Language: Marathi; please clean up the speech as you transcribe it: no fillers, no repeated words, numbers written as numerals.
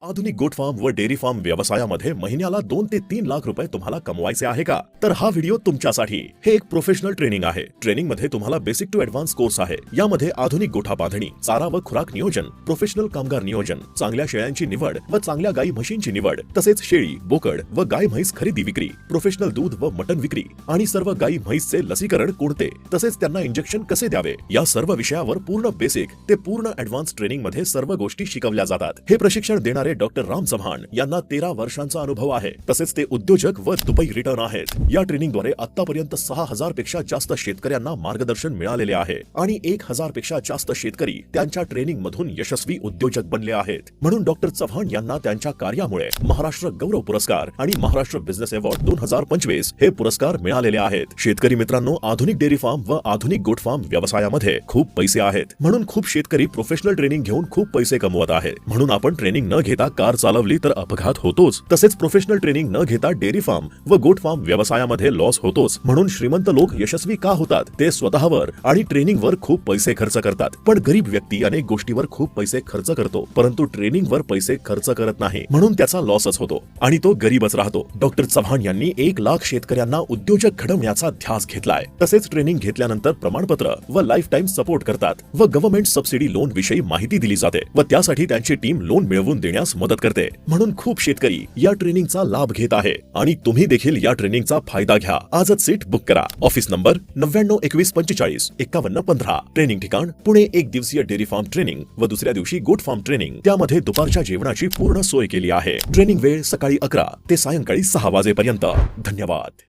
आधुनिक गोट फार्म व डेअरी फार्म व्यवसायामध्ये महिन्याला 2 ते 3 लाख रुपये तुम्हाला कमवायचे आहे का? तर हा व्हिडिओ तुमच्यासाठी. हे एक प्रोफेशनल ट्रेनिंग आहे. ट्रेनिंग मध्ये तुम्हाला बेसिक टू ऍडव्हान्स कोर्स आहे. यामध्ये आधुनिक गोठा बांधणी, चारा व खुराक नियोजन, प्रोफेशनल कामगार नियोजन, चांगल्या शेळ्यांची निवड व चांगल्या गाई म्हशींची निवड, तसेच शेळी, बोकड व गाय म्हैस खरेदी विक्री, प्रोफेशनल दूध व मटन विक्री आणि सर्व गाई म्हैसचे लसीकरण कोणते, तसेच त्यांना इंजेक्शन कसे द्यावे, या सर्व विषयावर पूर्ण बेसिक ते पूर्ण ऍडव्हान्स ट्रेनिंग मध्ये सर्व गोष्टी शिकवल्या जातात. हे प्रशिक्षण देणारे डॉक्टर राम चव्हाण यांना 13 वर्षांचा अनुभव आहे. तसेच ते उद्योजक व दुबई रिटर्न आहेत. या ट्रेनिंगद्वारे आतापर्यंत 6000 पेक्षा जास्त शेतकऱ्यांना मार्गदर्शन मिळालेले आहे आणि 1000 पेक्षा जास्त शेतकरी त्यांच्या ट्रेनिंग मधून यशस्वी उद्योजक बनले आहेत. म्हणून डॉक्टर चव्हाण यांना त्यांच्या कार्यामुळे महाराष्ट्र गौरव पुरस्कार आणि महाराष्ट्र बिझनेस अवॉर्ड 2025 हे पुरस्कार मिळालेले आहेत. शेतकरी मित्रांनो, आधुनिक डेअरी फार्म व आधुनिक गोट फार्म व्यवसायामध्ये खूप पैसे आहेत. म्हणून खूप शेतकरी प्रोफेशनल ट्रेनिंग घेऊन खूप पैसे कमवत आहेत. म्हणून आपण ट्रेनिंग न घेता कार चालवली तर अपघात होतोच. तसेच प्रोफेशनल ट्रेनिंग न घेता डेअरी फार्म व गोट फार्म व्यवसायामध्ये लॉस होतोच. म्हणून श्रीमंत लोक यशस्वी का होतात? ते स्वतःवर आणि ट्रेनिंगवर खूप पैसे खर्च करतात. पण गरीब व्यक्ती अनेक गोष्टीवर खूप पैसे खर्च करतो, परंतु ट्रेनिंगवर पैसे खर्च करत नाही. म्हणून त्याचा लॉसच होतो आणि तो गरीबच राहतो. डॉक्टर चव्हाण यांनी 1 लाख शेतकऱ्यांना उद्योजक घडवण्याचा ध्यास घेतलाय. तसेच ट्रेनिंग घेतल्यानंतर प्रमाणपत्र व लाईफ टाइम सपोर्ट करतात व गव्हर्नमेंट सबसिडी लोन विषयी माहिती दिली जाते व त्यासाठी त्यांची टीम लोन मिळवून देण्यास मदत करते. म्हणून खूप शेतकरी या ट्रेनिंगचा लाभ घेत आहे आणि तुम्ही देखील या ट्रेनिंगचा फायदा घ्या. आजच सीट बुक करा. Office number 9921455115. ट्रेनिंग ठिकाण पुणे. 1 दिवसीय डेअरी फार्म ट्रेनिंग व दुसऱ्या दिवशी गोट फार्म ट्रेनिंग. त्यामध्ये दुपारच्या जेवणाची पूर्ण सोय केली आहे. ट्रेनिंग वेळ सकाळी 11 ते सायंकाळी 6 वाजेपर्यंत. धन्यवाद.